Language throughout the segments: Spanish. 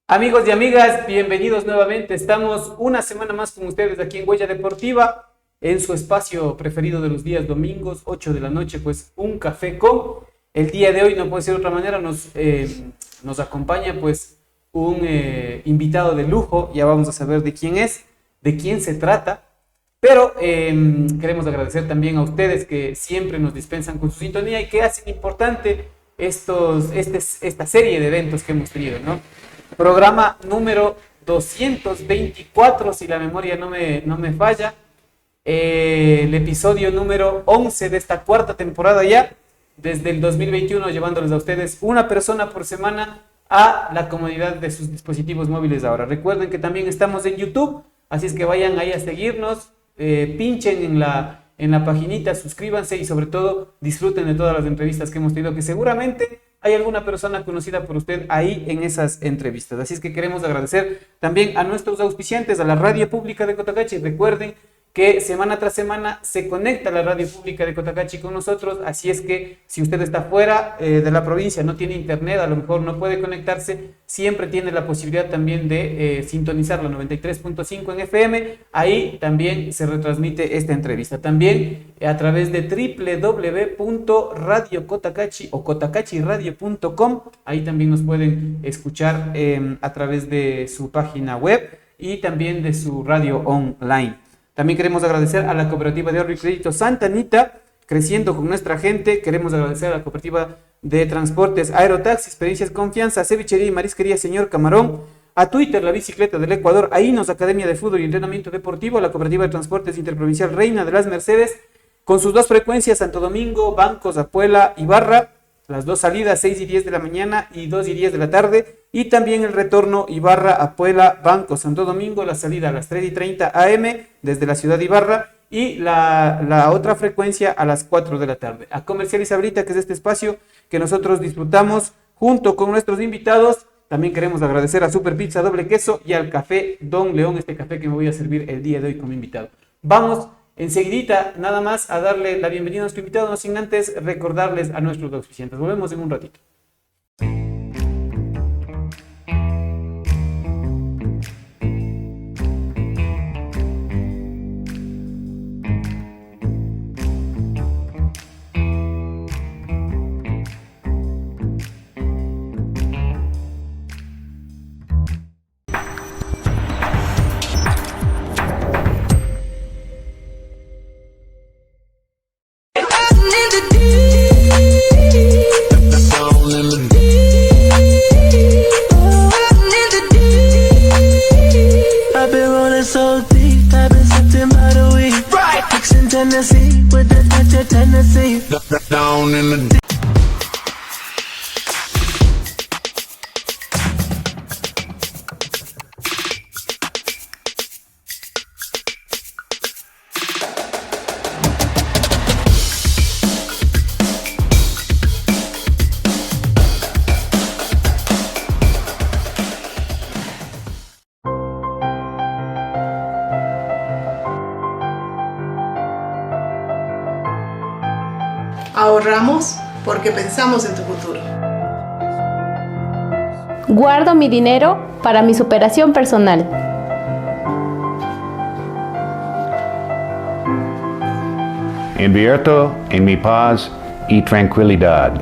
Amigos y amigas, bienvenidos nuevamente. Estamos una semana más con ustedes aquí en Huella Deportiva, en su espacio preferido de los días domingos, 8 de la noche, pues un café con. El día de hoy, no puede ser de otra manera, nos acompaña pues un invitado de lujo. Ya vamos a saber de quién es, de quién se trata. Pero queremos agradecer también a ustedes que siempre nos dispensan con su sintonía y que hacen importante esta serie de eventos que hemos tenido, ¿no? Programa número 224, si la memoria no me falla. El episodio número 11 de esta cuarta temporada ya, desde el 2021, llevándoles a ustedes una persona por semana a la comodidad de sus dispositivos móviles ahora. Recuerden que también estamos en YouTube, así es que vayan ahí a seguirnos, pinchen en la paginita, suscríbanse y sobre todo disfruten de todas las entrevistas que hemos tenido, que seguramente hay alguna persona conocida por usted ahí en esas entrevistas. Así es que queremos agradecer también a nuestros auspiciantes, a la Radio Pública de Cotacachi. Recuerden que semana tras semana se conecta la Radio Pública de Cotacachi con nosotros, así es que si usted está fuera de la provincia, no tiene internet, a lo mejor no puede conectarse, siempre tiene la posibilidad también de sintonizar la 93.5 en FM, ahí también se retransmite esta entrevista. También a través de www.radiocotacachi o cotacachiradio.com, ahí también nos pueden escuchar a través de su página web y también de su radio online. También queremos agradecer a la Cooperativa de Ahorro y Crédito Santa Anita, creciendo con nuestra gente. Queremos agradecer a la Cooperativa de Transportes Aerotaxi, Experiencias Confianza, Cevichería y Marisquería Señor Camarón, a Twitter, la Bicicleta del Ecuador, a INOS, Academia de Fútbol y Entrenamiento Deportivo, a la Cooperativa de Transportes Interprovincial Reina de las Mercedes, con sus dos frecuencias, Santo Domingo, Bancos, Apuela, Ibarra, las dos salidas, 6 y 10 de la mañana y 2 y 10 de la tarde, y también el retorno Ibarra, Apuela, Banco, Santo Domingo, la salida a las 3 y 30 AM desde la ciudad de Ibarra y la otra frecuencia a las 4 de la tarde. A Comercial Isabrita, que es este espacio que nosotros disfrutamos junto con nuestros invitados. También queremos agradecer a Super Pizza Doble Queso y al Café Don León, este café que me voy a servir el día de hoy como invitado. Vamos enseguidita, nada más, a darle la bienvenida a nuestro invitado, no sin antes recordarles a nuestros auspiciantes. Volvemos en un ratito. Tennessee with the touch of Tennessee. Down in the Ahorramos porque pensamos en tu futuro. Guardo mi dinero para mi superación personal. Invierto en mi paz y tranquilidad.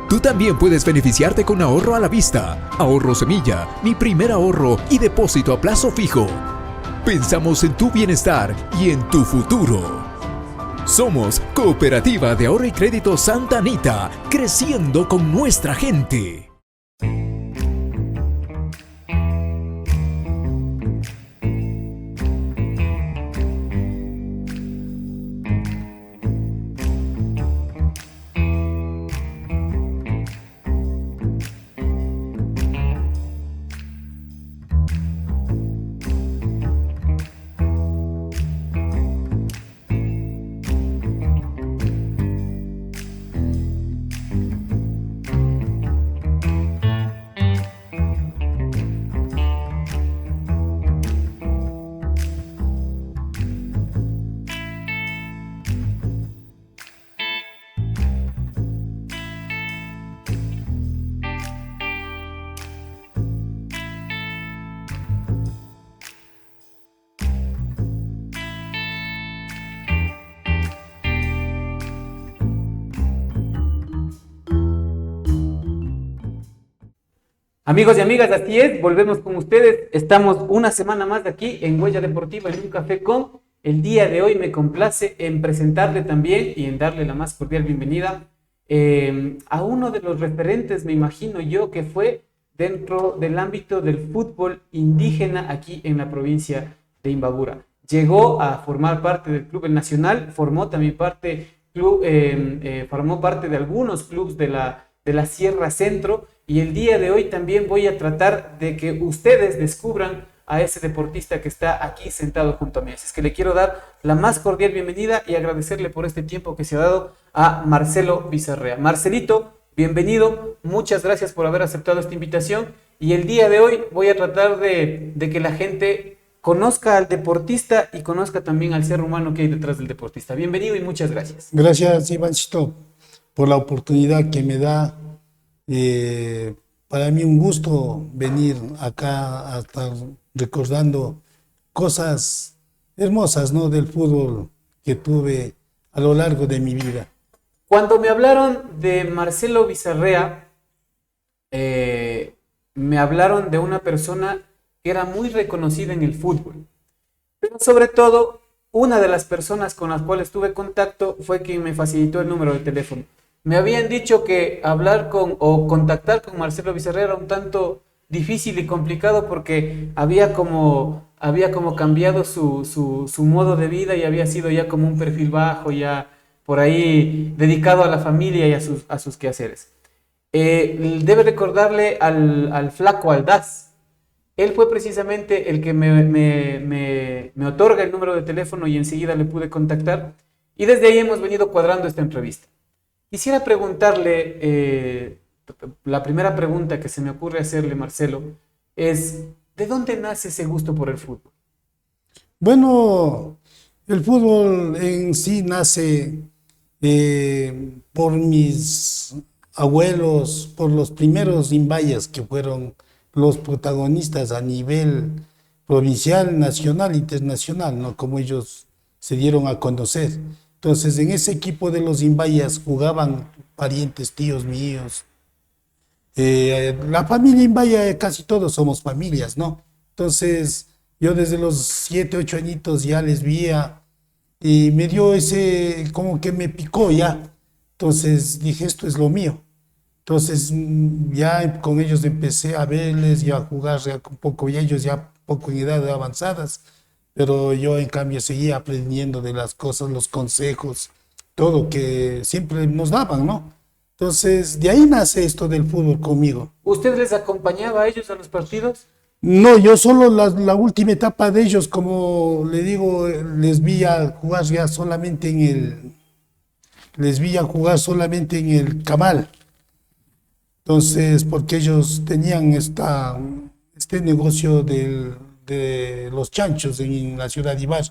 Tú también puedes beneficiarte con ahorro a la vista, ahorro semilla, mi primer ahorro y depósito a plazo fijo. Pensamos en tu bienestar y en tu futuro. Somos Cooperativa de Ahorro y Crédito Santa Anita, creciendo con nuestra gente. Amigos y amigas, así es, volvemos con ustedes. Estamos una semana más de aquí en Huella Deportiva, en un café con. El día de hoy me complace en presentarle también y en darle la más cordial bienvenida a uno de los referentes, me imagino yo, que fue dentro del ámbito del fútbol indígena aquí en la provincia de Imbabura. Llegó a formar parte del Club El Nacional, formó también formó parte de algunos clubes de la Sierra Centro, y el día de hoy también voy a tratar de que ustedes descubran a ese deportista que está aquí sentado junto a mí. Así es que le quiero dar la más cordial bienvenida y agradecerle por este tiempo que se ha dado a Marcelo Bizarrea. Marcelito, bienvenido, muchas gracias por haber aceptado esta invitación, y el día de hoy voy a tratar de que la gente conozca al deportista y conozca también al ser humano que hay detrás del deportista. Bienvenido y muchas gracias. Gracias, Ivancito, por la oportunidad que me da. Para mí un gusto venir acá a estar recordando cosas hermosas, ¿no?, del fútbol que tuve a lo largo de mi vida. Cuando me hablaron de Marcelo Bizarrea, me hablaron de una persona que era muy reconocida en el fútbol, pero sobre todo una de las personas con las cuales tuve contacto fue quien me facilitó el número de teléfono. Me habían dicho que hablar con o contactar con Marcelo Bizarrea era un tanto difícil y complicado porque había como cambiado su modo de vida y había sido ya como un perfil bajo, ya por ahí dedicado a la familia y a sus quehaceres. Debe recordarle al flaco Aldaz. Él fue precisamente el que me otorga el número de teléfono y enseguida le pude contactar, y desde ahí hemos venido cuadrando esta entrevista. Quisiera preguntarle, la primera pregunta que se me ocurre hacerle, Marcelo, es ¿de dónde nace ese gusto por el fútbol? Bueno, el fútbol en sí nace por mis abuelos, por los primeros imbayas que fueron los protagonistas a nivel provincial, nacional, internacional, ¿no?, como ellos se dieron a conocer. Entonces, en ese equipo de los imbayas jugaban parientes, tíos míos. La familia imbaya, casi todos somos familias, ¿no? Entonces, yo desde los 7, 8 añitos ya les veía y me dio ese, como que me picó ya. Entonces dije, esto es lo mío. Entonces, ya con ellos empecé a verles y a jugar ya un poco, y ellos ya poco en edad avanzadas. Pero yo en cambio seguía aprendiendo de las cosas, los consejos, todo que siempre nos daban, ¿no? Entonces, de ahí nace esto del fútbol conmigo. ¿Usted les acompañaba a ellos a los partidos? No, yo solo la última etapa de ellos, como le digo, les vi a jugar ya solamente en el Cabal. Entonces, porque ellos tenían este negocio de los chanchos en la ciudad de Ibar.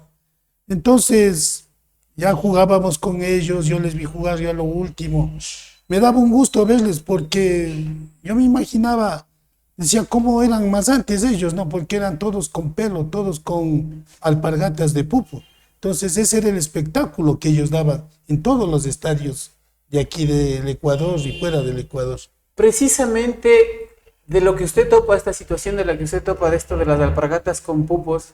Entonces, ya jugábamos con ellos, yo les vi jugar ya lo último. Me daba un gusto verles porque yo me imaginaba, decía, cómo eran más antes ellos, ¿no? Porque eran todos con pelo, todos con alpargatas de pupo. Entonces, ese era el espectáculo que ellos daban en todos los estadios de aquí del Ecuador y fuera del Ecuador. Precisamente de lo que usted topa, esta situación de la que usted topa, de esto de las alpargatas con pupos,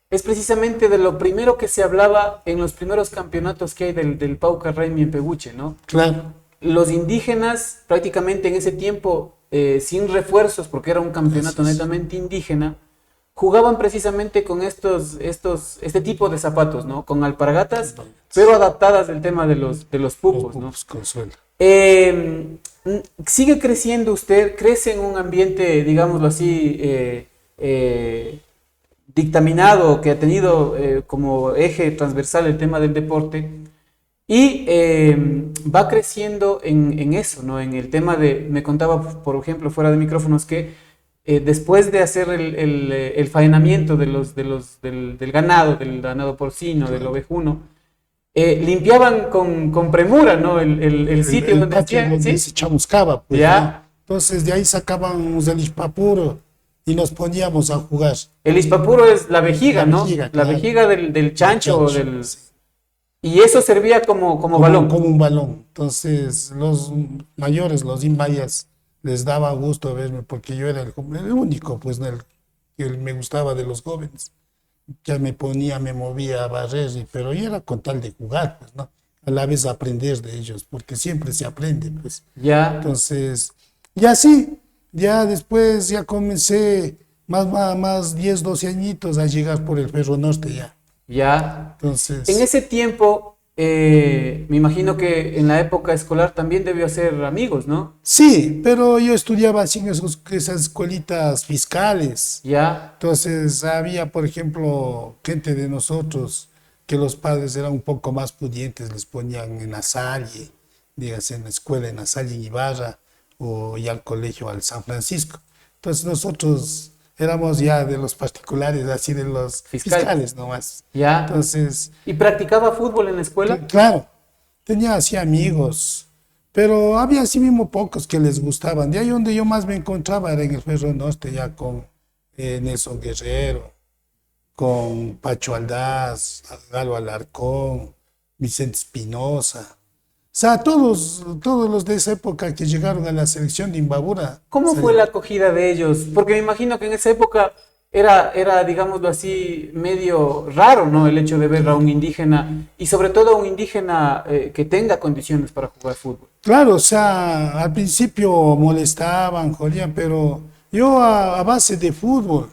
es precisamente de lo primero que se hablaba en los primeros campeonatos que hay del Pauca Raimi en Peguche, ¿no? Claro. Los indígenas prácticamente en ese tiempo, sin refuerzos, porque era un campeonato netamente indígena, jugaban precisamente con este tipo de zapatos, ¿no? Con alpargatas, pero adaptadas del tema de los pupos, ¿no? Consuelo. Sigue creciendo usted, crece en un ambiente, digámoslo así, dictaminado, que ha tenido como eje transversal el tema del deporte, y va creciendo en eso, ¿no? En el tema me contaba, por ejemplo, fuera de micrófonos, que después de hacer el faenamiento del ganado porcino, del ovejuno, limpiaban con premura, ¿no? El sitio donde hacían, ¿sí? Se chamuscaba, pues, ya. ¿no? Entonces de ahí sacábamos el ispapuro y nos poníamos a jugar. El ispapuro es la vejiga, ¿no? Claro. La vejiga del chancho. Sí. Y eso servía como balón. Como un balón. Entonces los mayores, los imbayas, les daba gusto verme porque yo era el único, pues, que me gustaba de los jóvenes. Ya me movía a barrer, pero yo era con tal de jugar, pues, ¿no? A la vez aprender de ellos, porque siempre se aprende, pues. Ya, Entonces, ya sí, ya después ya comencé más 10, 12 añitos a llegar por el Ferro Norte ya. ya. Entonces, En ese tiempo, me imagino que en la época escolar también debió hacer amigos, ¿no? sí, pero yo estudiaba así en esas escuelitas fiscales. Ya, Entonces había, por ejemplo, gente de nosotros que los padres eran un poco más pudientes, les ponían en la Salle, dígase en la escuela en la Salle en Ibarra o ya al colegio al San Francisco. Entonces nosotros éramos ya de los particulares, así de los fiscales nomás. ya. Entonces, ¿Y practicaba fútbol en la escuela? claro, tenía así amigos, pero había así mismo pocos que les gustaban. De ahí donde yo más me encontraba era en el Ferro Norte, ya con Nelson Guerrero, con Pacho Aldaz, Galo Alarcón, Vicente Espinosa. O sea, todos los de esa época que llegaron a la selección de Imbabura. ¿Cómo fue la acogida de ellos? Porque me imagino que en esa época era, digámoslo así, medio raro, ¿no? El hecho de ver a un indígena y sobre todo a un indígena que tenga condiciones para jugar fútbol. Claro, o sea, al principio molestaban, jodían, pero yo a base de fútbol,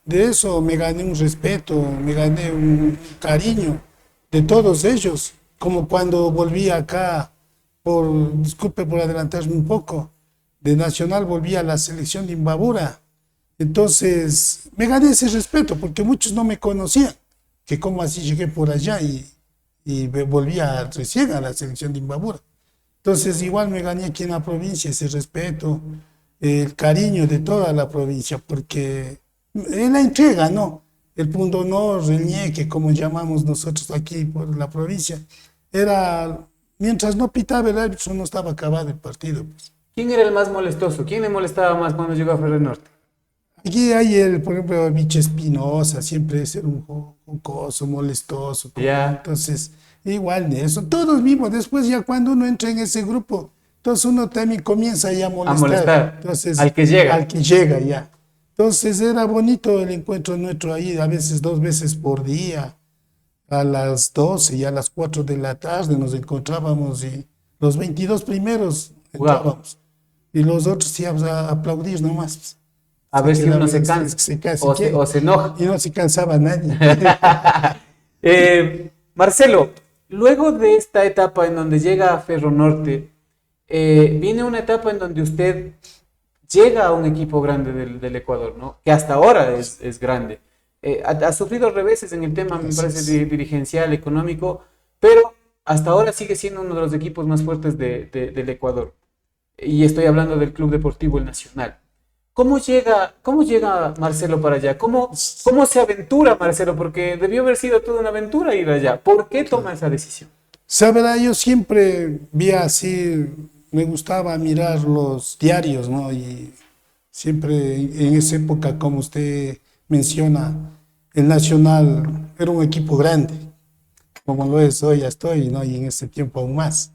de eso me gané un respeto, me gané un cariño de todos ellos. Como cuando volví acá, disculpe por adelantarme un poco, de Nacional volví a la selección de Imbabura. Entonces, me gané ese respeto porque muchos no me conocían, que cómo así llegué por allá y volví recién a la selección de Imbabura. Entonces, igual me gané aquí en la provincia ese respeto, el cariño de toda la provincia, porque es la entrega, ¿no? El punto honor, el ñeque, como llamamos nosotros aquí por la provincia, era, mientras no pitaba el árbitro, no estaba acabado el partido, pues. ¿Quién era el más molestoso? ¿Quién le molestaba más cuando llegó a Ferro Norte? Aquí hay, por ejemplo, el Bicho Espinosa, siempre es un jocoso, molestoso. Ya. Entonces, igual de eso, todos mismos, después ya cuando uno entra en ese grupo, entonces uno también comienza ya a molestar. Entonces, al que llega. Al que llega ya. Entonces era bonito el encuentro nuestro ahí, a veces 2 veces por día, a las 12 y a las 4 de la tarde nos encontrábamos y los 22 primeros entrábamos. Y los otros íbamos a aplaudir nomás. A ver si uno se cansa o se enoja. Y no se cansaba nadie. Marcelo, luego de esta etapa en donde llega a Ferro Norte, viene una etapa en donde usted llega a un equipo grande del Ecuador, ¿no? Que hasta ahora es grande. Ha sufrido reveses en el tema, me parece, dirigencial, económico, pero hasta ahora sigue siendo uno de los equipos más fuertes del Ecuador. Y estoy hablando del Club Deportivo El Nacional. ¿Cómo llega Marcelo para allá? ¿Cómo se aventura Marcelo? Porque debió haber sido toda una aventura ir allá. ¿Por qué toma esa decisión? Sabrá, yo siempre vi así, me gustaba mirar los diarios, ¿no? Y siempre en esa época, como usted menciona, el Nacional era un equipo grande, como lo es hoy, ya estoy, ¿no? Y en ese tiempo aún más.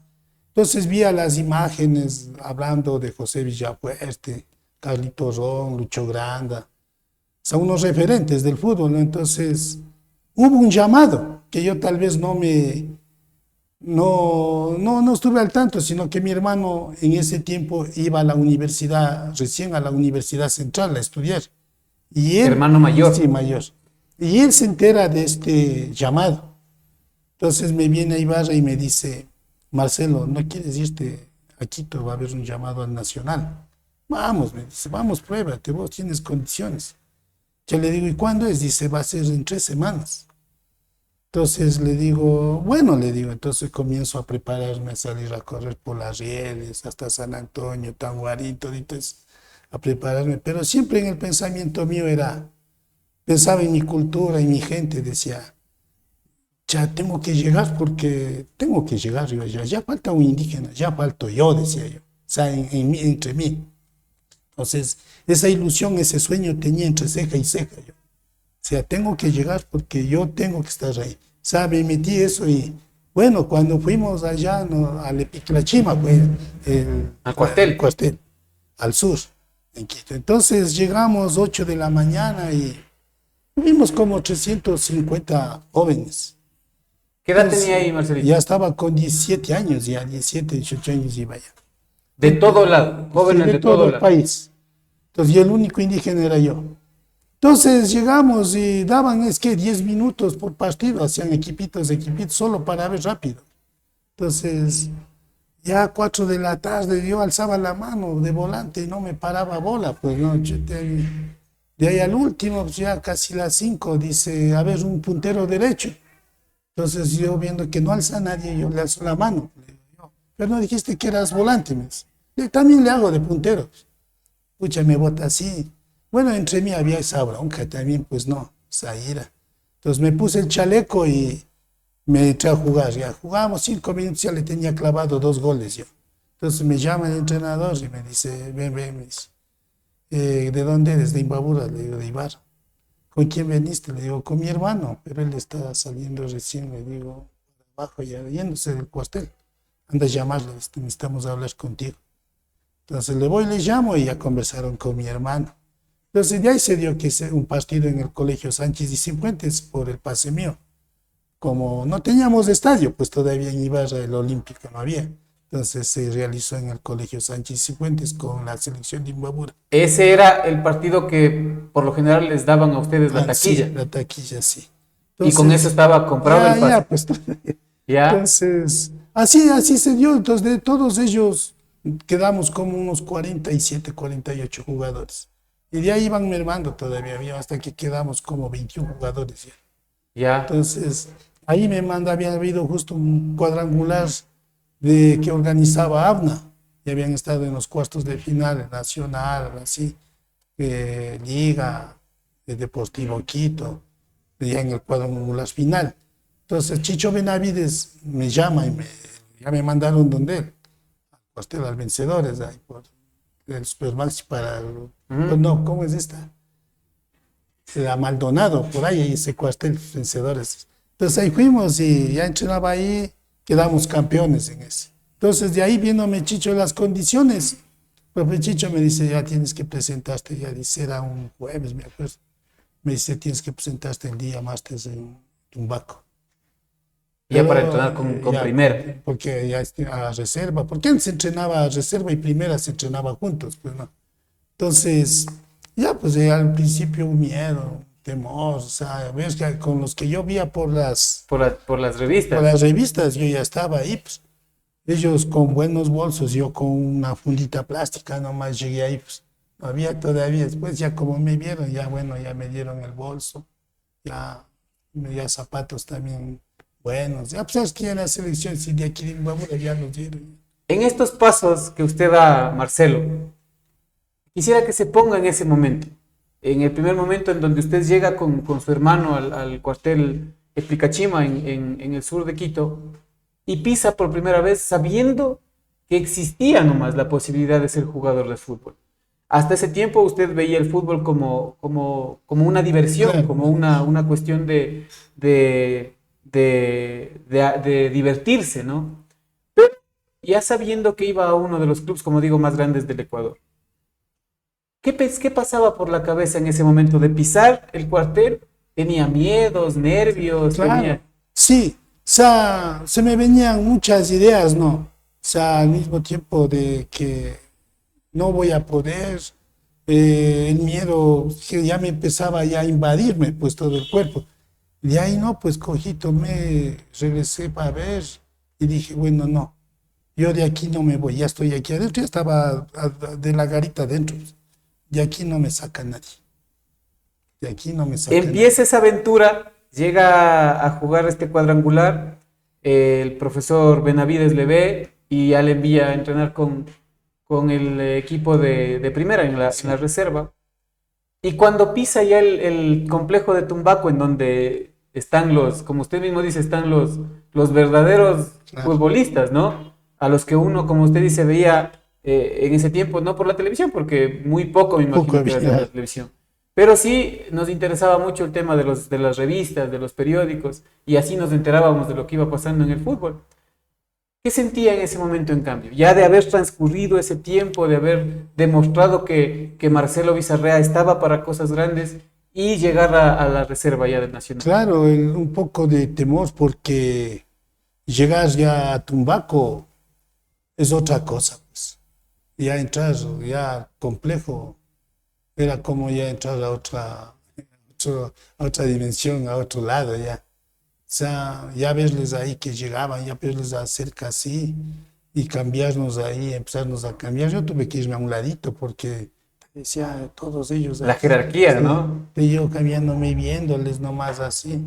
Entonces vi las imágenes hablando de José Villafuerte, Carlito Ron, Lucho Granda, son unos referentes del fútbol, ¿no? Entonces hubo un llamado que yo tal vez no estuve al tanto, sino que mi hermano en ese tiempo iba a la universidad, recién a la Universidad Central a estudiar. Y él, hermano mayor. Sí, mayor. Y él se entera de este llamado. Entonces me viene a Ibarra y me dice, Marcelo, ¿no quieres irte a Quito? Va a haber un llamado al Nacional. Vamos, me dice, vamos, pruébate, vos tienes condiciones. Yo le digo, ¿y cuándo es? Dice, va a ser en 3 semanas. Entonces le digo, bueno, entonces comienzo a prepararme a salir a correr por las rieles, hasta San Antonio, Tanguarín, entonces a prepararme. Pero siempre en el pensamiento mío pensaba en mi cultura, en mi gente, decía, ya tengo que llegar porque tengo que llegar, ya falta un indígena, ya falto yo, decía yo, o sea, entre mí. Entonces, esa ilusión, ese sueño tenía entre ceja y ceja yo. O sea, tengo que llegar porque yo tengo que estar ahí. O sea, me metí eso y, bueno, cuando fuimos allá, ¿no? Al Epiclachima, pues, al cuartel. al sur, en Quito. Entonces llegamos 8 de la mañana y vimos como 350 jóvenes. ¿Qué edad Entonces, tenía ahí, Marcelito? ya estaba con 17 años, ya 17, 18 años iba ya. De todo lado, jóvenes Sí, de todo el lado. país. Entonces, y el único indígena era yo. Entonces llegamos y daban, 10 minutos por partido, hacían equipitos, solo para ver rápido. Entonces, ya a 4 de la tarde yo alzaba la mano de volante y no me paraba bola, pues no, de ahí al último, pues ya casi las 5, dice, a ver, un puntero derecho. Entonces yo viendo que no alza nadie, yo le alzo la mano. Le digo yo, pero no dijiste que eras volante, me dice. También le hago de puntero. Pucha, me bota así. Bueno, entre mí había esa bronca también, pues no, esa ira. Entonces me puse el chaleco y me entré a jugar. Ya jugábamos 5 minutos, ya le tenía clavado 2 goles yo. Entonces me llama el entrenador y me dice, ven, me dice, ¿de dónde eres? De Imbabura, le digo, de Ibarra. ¿Con quién veniste? Le digo, con mi hermano, pero él está saliendo recién, le digo, abajo ya, yéndose del cuartel. Anda a llamarle, necesitamos hablar contigo. Entonces le voy, le llamo y ya conversaron con mi hermano. Entonces de ahí se dio que un partido en el Colegio Sánchez y Cifuentes por el pase mío. Como no teníamos estadio, pues todavía en Ibarra el Olímpico no había. Entonces se realizó en el Colegio Sánchez y Cifuentes con la selección de Imbabura. Ese era el partido que por lo general les daban a ustedes la taquilla. Sí, la taquilla, sí. Entonces, y con eso estaba comprado el pase. Ya, pues, ¿Ya? Entonces, así se dio. Entonces, de todos ellos quedamos como unos 47, 48 jugadores. Y de ahí iban mermando todavía, hasta que quedamos como 21 jugadores ya. Ya. Entonces, ahí había habido justo un cuadrangular que organizaba ABNA. Y habían estado en los cuartos de final, nacional, así, Liga, Deportivo Quito, ya en el cuadrangular final. Entonces, Chicho Benavides me llama y ya me mandaron donde él, al cuartel, al Vencedores, ahí por el Supermaxi para pues no, ¿cómo es esta? La Maldonado, por ahí ese cuartel, Vencedores. Entonces ahí fuimos y ya entrenaba ahí, quedamos campeones en ese. Entonces de ahí viéndome Chicho las condiciones, profe Chicho me dice, ya tienes que presentarte, ya dice, era un jueves, me acuerdo. Me dice, tienes que presentarte el día martes en Tumbaco. Ya para entrenar con ya, primera. Porque ya a reserva, porque antes se entrenaba a reserva y primera se entrenaba juntos, pues no. Entonces, ya pues al principio un miedo, temor, o sea, ves que con los que yo veía por las revistas. Por las revistas yo ya estaba ahí, pues. Ellos con buenos bolsos, yo con una fundita plástica nomás llegué ahí, pues. No había todavía, después ya como me vieron, ya bueno, ya me dieron el bolso, ya zapatos también buenos. Ya pues que en la selección, si de aquí de Imbabura ya los dieron. En estos pasos que usted da, Marcelo, quisiera que se ponga en ese momento, en el primer momento en donde usted llega con su hermano al cuartel Eplicachima en el sur de Quito y pisa por primera vez sabiendo que existía nomás la posibilidad de ser jugador de fútbol. Hasta ese tiempo usted veía el fútbol como una diversión, claro, como una cuestión de divertirse, ¿no? Pero ya sabiendo que iba a uno de los clubes, como digo, más grandes del Ecuador. ¿Qué pasaba por la cabeza en ese momento de pisar el cuartel? ¿Tenía miedos, nervios? Claro, sí, o sea, se me venían muchas ideas, ¿no? O sea, al mismo tiempo de que no voy a poder, el miedo que ya me empezaba ya a invadirme, pues todo el cuerpo. De ahí no, pues cogí, tomé, regresé para ver y dije, bueno, no, yo de aquí no me voy, ya estoy aquí adentro, ya estaba de la garita adentro. De aquí no me saca nadie. De aquí no me saca Empieza esa aventura, llega a jugar este cuadrangular, el profesor Benavides le ve y ya le envía a entrenar con el equipo de primera en la reserva. Y cuando pisa ya el complejo de Tumbaco, en donde están como usted mismo dice, están los verdaderos futbolistas, ¿no? A los que uno, como usted dice, veía en ese tiempo, no por la televisión, porque muy poco me imagino que era la televisión. Pero sí nos interesaba mucho el tema de las revistas, de los periódicos, y así nos enterábamos de lo que iba pasando en el fútbol. ¿Qué sentía en ese momento en cambio? Ya de haber transcurrido ese tiempo, de haber demostrado que Marcelo Bizarrea estaba para cosas grandes y llegar a la reserva ya del Nacional. Claro, un poco de temor porque llegar ya a Tumbaco es otra cosa, pues. Ya entrar, ya complejo, era como ya entrar a otra dimensión, a otro lado ya. O sea, ya verles ahí que llegaban, ya verles cerca así y cambiarnos ahí, empezarnos a cambiar. Yo tuve que irme a un ladito porque decía todos ellos. La jerarquía, sí, ¿no? y yo cambiándome y viéndoles nomás así.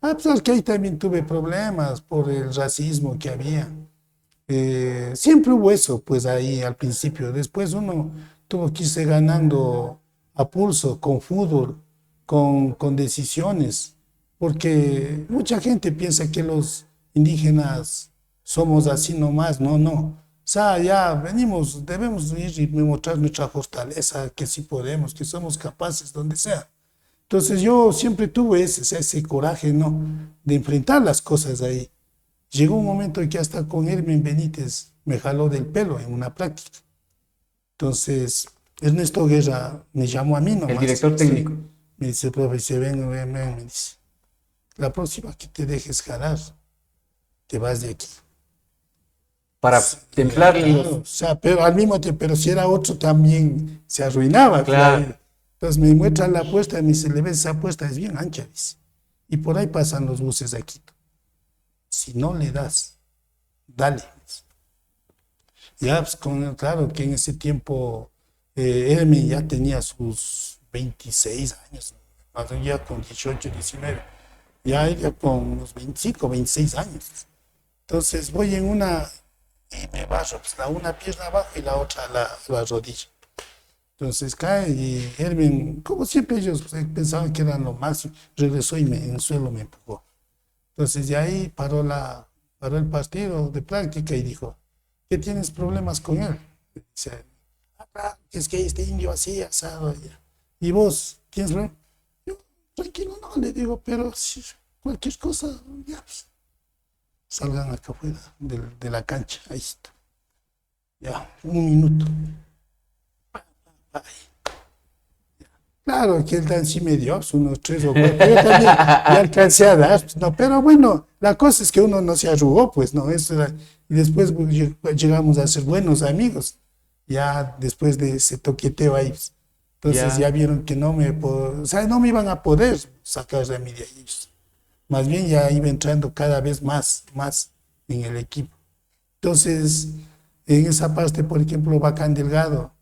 Pues que ahí también tuve problemas por el racismo que había. Siempre hubo eso, pues ahí al principio. Después uno tuvo que irse ganando a pulso, con fútbol, con decisiones. Porque mucha gente piensa que los indígenas somos así nomás, no. O sea, ya venimos, debemos ir y mostrar nuestra fortaleza, que sí podemos, que somos capaces, donde sea. Entonces yo siempre tuve ese coraje, ¿no? De enfrentar las cosas ahí. Llegó un momento en que hasta con Hermen Benítez me jaló del pelo en una práctica. Entonces, Ernesto Guerra me llamó a mí nomás. El director técnico. Sí. Me dice, profe, ven, me dice. La próxima que te dejes jalar, te vas de aquí. Para templarle. Claro, o sea, pero al mismo tiempo, pero si era otro también se arruinaba. Claro. Entonces me muestra la apuesta y me dice, le ves, esa apuesta es bien ancha, dice. Y por ahí pasan los buses de Quito. Si no le das, dale. Ya, pues claro que en ese tiempo Hermen ya tenía sus 26 años, ya con 18, 19. Ya con unos 25, 26 años. Entonces voy en una y me bajo, pues una pierna abajo y la otra la rodilla. Entonces cae y Hermen, como siempre ellos pensaban que eran lo máximo, regresó y en el suelo me empujó. Entonces de ahí paró el partido de práctica y dijo, ¿qué tienes problemas con él? Dice, es que este indio así, asado. ¿Y vos tienes problemas? Tranquilo, no, le digo, pero si cualquier cosa, ya, pues, salgan acá afuera de la cancha, ahí está. Ya, 1 minuto. Ay. Claro que él también sí me dio unos 3 o 4, yo también ya alcancé a dar, no, pero bueno, la cosa es que uno no se arrugó, pues, no, eso era, y después llegamos a ser buenos amigos, ya después de ese toqueteo ahí. Entonces ya vieron que no me iban a poder sacar de mí de ahí. Más bien ya iba entrando cada vez más en el equipo. Entonces, en esa parte, por ejemplo, Bacán Delgado,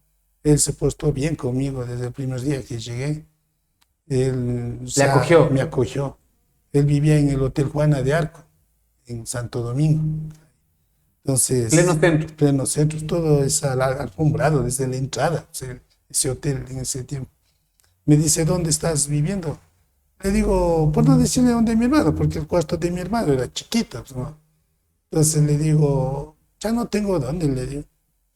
él se portó bien conmigo desde el primer día que llegué. Él acogió. Me acogió. Él vivía en el Hotel Juana de Arco, en Santo Domingo. Entonces, pleno centro, todo es alfombrado desde la entrada. O sea, ese hotel en ese tiempo. Me dice, ¿dónde estás viviendo? Le digo, por no decirle dónde mi hermano, porque el cuarto de mi hermano era chiquito, pues, ¿no? Entonces le digo, ya no tengo dónde, le digo,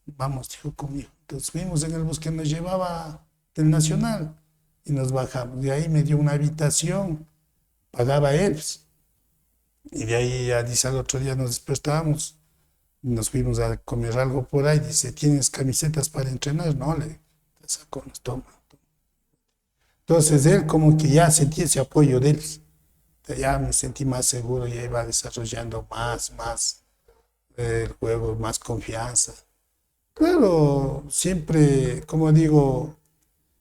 vamos, dijo conmigo. Entonces fuimos en el bus que nos llevaba del Nacional y nos bajamos. De ahí me dio una habitación, pagaba él. Pues. Y de ahí ya dice, al otro día nos despertábamos, nos fuimos a comer algo por ahí. Dice, ¿tienes camisetas para entrenar? No, le sacó, nos toma. Entonces él como que ya sentí ese apoyo de él. Ya me sentí más seguro, ya iba desarrollando más el juego, más confianza. Claro, siempre, como digo,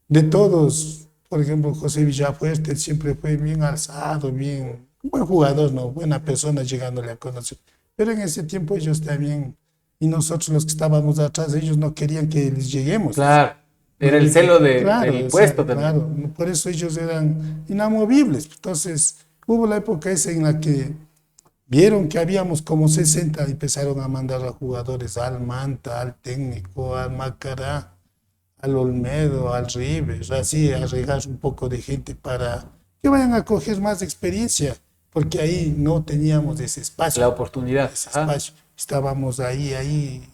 de todos, por ejemplo, José Villafuerte siempre fue bien alzado, bien, buen jugador, ¿no? Buena persona llegándole a conocer. Pero en ese tiempo ellos también, y nosotros los que estábamos atrás, ellos no querían que les lleguemos. Claro, era el celo del puesto también. Claro, por eso ellos eran inamovibles. Entonces, hubo la época esa en la que vieron que habíamos como 60 y empezaron a mandar a jugadores al Manta, al Técnico, al Macará, al Olmedo, al River, así a regar un poco de gente para que vayan a coger más experiencia, porque ahí no teníamos ese espacio. La oportunidad. Ese espacio. Estábamos ahí.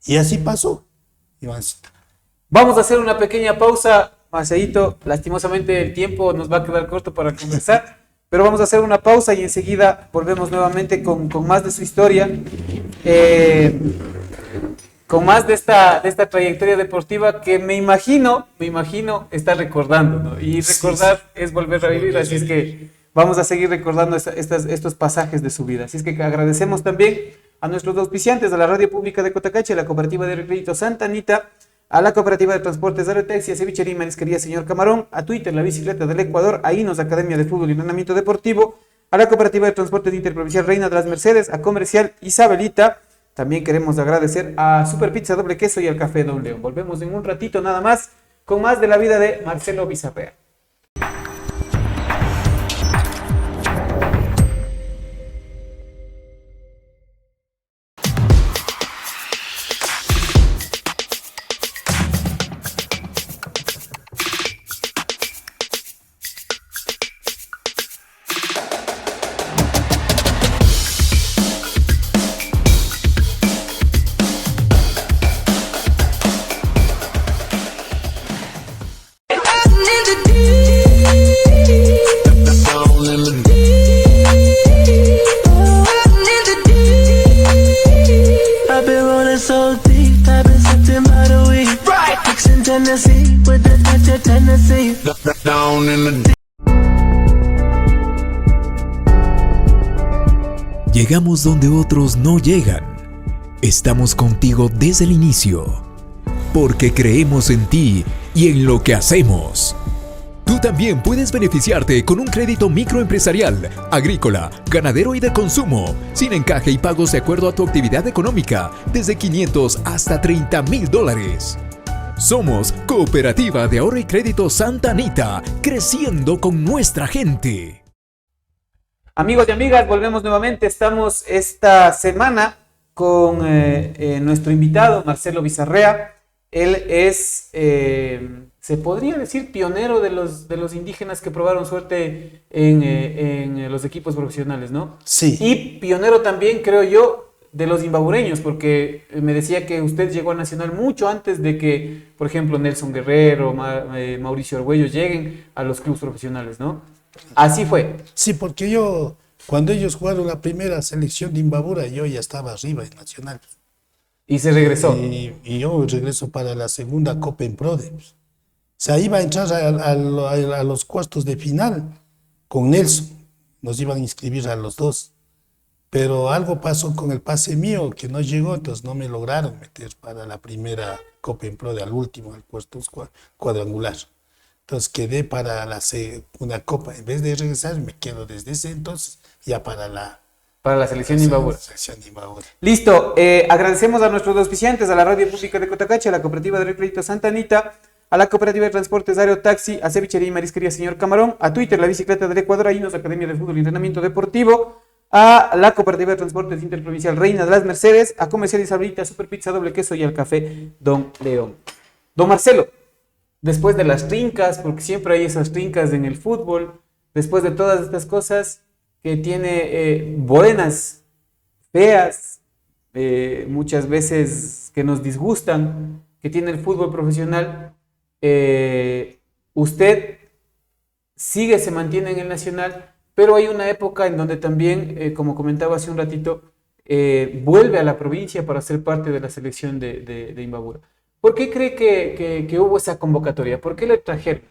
Y así pasó, Ivancito. Vamos a hacer una pequeña pausa, Marcelito. Lastimosamente el tiempo nos va a quedar corto para conversar. pero vamos a hacer una pausa y enseguida volvemos nuevamente con más de su historia, con más de esta trayectoria deportiva que me imagino está recordando, ¿no? Y recordar es volver a vivir, así es que vamos a seguir recordando estos pasajes de su vida. Así es que agradecemos también a nuestros auspiciantes, a la Radio Pública de Cotacache, a la Cooperativa de Crédito Santa Anita, a la Cooperativa de Transportes Aerotaxi, a Cevichería y Marisquería Señor Camarón, a Twitter, La Bicicleta del Ecuador, a Inos, Academia de Fútbol y Entrenamiento Deportivo, a la Cooperativa de Transportes Interprovincial Reina de las Mercedes, a Comercial Isabelita. También queremos agradecer a Super Pizza Doble Queso y al Café Don León. Volvemos en un ratito nada más con más de la vida de Marcelo Bizarrea. Llegamos donde otros no llegan. Estamos contigo desde el inicio, porque creemos en ti y en lo que hacemos. Tú también puedes beneficiarte con un crédito microempresarial, agrícola, ganadero y de consumo, sin encaje y pagos de acuerdo a tu actividad económica, desde 500 hasta $30,000. Somos Cooperativa de Ahorro y Crédito Santa Anita, creciendo con nuestra gente. Amigos y amigas, volvemos nuevamente. Estamos esta semana con nuestro invitado, Marcelo Bizarrea. Él es, se podría decir, pionero de los indígenas que probaron suerte en los equipos profesionales, ¿no? Sí. Y pionero también, creo yo, de los imbabureños, porque me decía que usted llegó a Nacional mucho antes de que, por ejemplo, Nelson Guerrero, Mauricio Argüello lleguen a los clubes profesionales, ¿no? Así fue. Sí, porque cuando ellos jugaron la primera selección de Imbabura, yo ya estaba arriba en Nacional. Y se regresó. Y yo regreso para la segunda Copa en Prode. O sea, iba a entrar a los cuartos de final con Nelson. Nos iban a inscribir a los dos. Pero algo pasó con el pase mío que no llegó, entonces no me lograron meter para la primera Copa en Prode, al último, al cuarto cuadrangular. Entonces quedé para una copa. En vez de regresar, me quedo desde ese entonces ya para la selección de Imbabura. Imbabura. Listo. Agradecemos a nuestros auspiciantes, a la Radio Pública de Cotacache, a la Cooperativa de Crédito Santa Anita, a la Cooperativa de Transportes Aerotaxi, a Cevichería y Marisquería Señor Camarón, a Twitter, La Bicicleta del Ecuador, a Inos, Academia de Fútbol y Entrenamiento Deportivo, a la Cooperativa de Transportes Interprovincial Reina de las Mercedes, a Comercial Isabelita, Super Pizza Doble Queso y al Café Don León. Don Marcelo, después de las trincas, porque siempre hay esas trincas en el fútbol, después de todas estas cosas que tiene buenas, feas, muchas veces que nos disgustan, que tiene el fútbol profesional, usted se mantiene en el Nacional, pero hay una época en donde también, como comentaba hace un ratito, vuelve a la provincia para ser parte de la selección de Imbabura. ¿Por qué cree que hubo esa convocatoria? ¿Por qué le trajeron?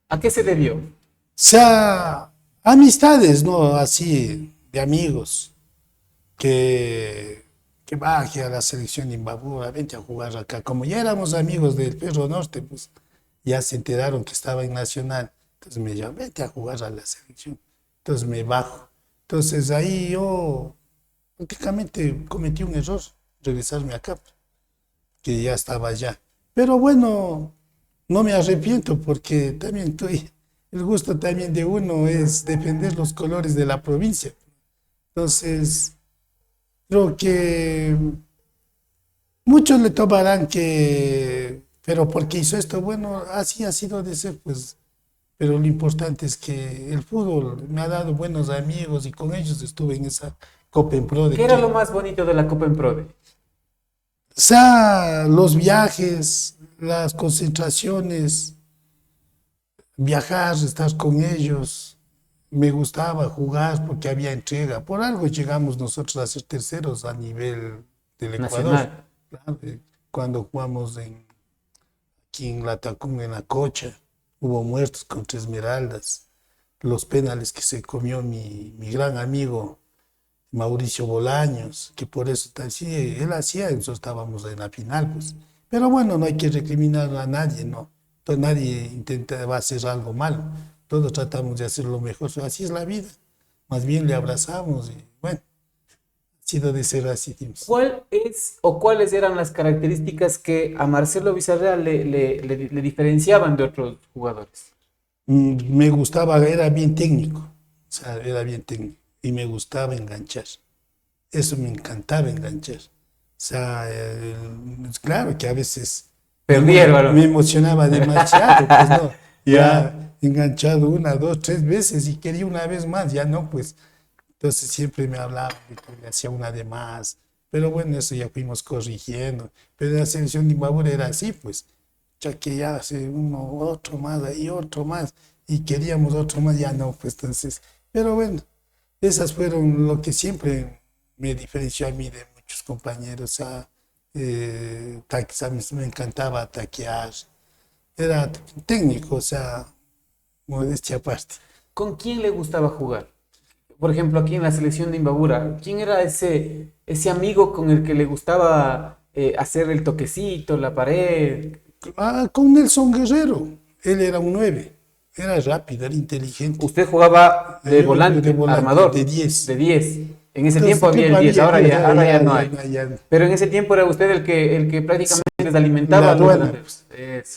¿A qué se debió? O sea, amistades, ¿no? Así, de amigos, que baje a la selección de Imbabura, vente a jugar acá. Como ya éramos amigos del Perro Norte, pues ya se enteraron que estaba en Nacional. Entonces me llaman, vente a jugar a la selección. Entonces me bajo. Entonces ahí yo prácticamente cometí un error, regresarme acá, que ya estaba allá. Pero bueno, no me arrepiento porque también el gusto también de uno es defender los colores de la provincia. Entonces, creo que muchos le tomarán pero porque hizo esto, bueno, así ha sido de ser, pues. Pero lo importante es que el fútbol me ha dado buenos amigos y con ellos estuve en esa Copa en Prode. ¿Qué era lo más bonito de la Copa en Prode? O sea, los viajes, las concentraciones, viajar, estar con ellos, me gustaba jugar porque había entrega. Por algo llegamos nosotros a ser terceros a nivel del Ecuador. Nacional. Claro, cuando jugamos aquí en La Tacunga, en La Cocha, hubo muertos contra Esmeraldas. Los penales que se comió mi gran amigo Mauricio Bolaños, que por eso sí, él hacía, nosotros estábamos en la final, pues. Pero bueno, no hay que recriminar a nadie, ¿no? Entonces nadie va a hacer algo malo. Todos tratamos de hacer lo mejor. Así es la vida. Más bien le abrazamos y bueno, ha sido de ser así. ¿Cuál es o cuáles eran las características que a Marcelo Villarreal le diferenciaban de otros jugadores? Me gustaba, era bien técnico. O sea, era bien técnico. Y me gustaba enganchar. Eso me encantaba enganchar. O sea, claro que a veces me emocionaba demasiado, pues no. Ya enganchado 1, 2, 3 veces y quería una vez más, ya no, pues. Entonces siempre me hablaba de que hacía una de más. Pero bueno, eso ya fuimos corrigiendo. Pero en la selección de Imbabura era así, pues. Ya que ya hace uno, otro más, ahí otro más. Y queríamos otro más, ya no, pues entonces. Pero bueno, esas fueron lo que siempre me diferenció a mí de muchos compañeros. O sea, me encantaba taquear. Era técnico, o sea, modestia aparte. ¿Con quién le gustaba jugar? Por ejemplo, aquí en la selección de Imbabura, ¿quién era ese amigo con el que le gustaba hacer el toquecito, la pared? Con Nelson Guerrero. Él era un 9. Era rápido, era inteligente. Usted jugaba de volante, armador. De 10. De 10. En ese tiempo había el 10, ahora ya no hay. Pero en ese tiempo era usted el que prácticamente les alimentaba a los delanteros.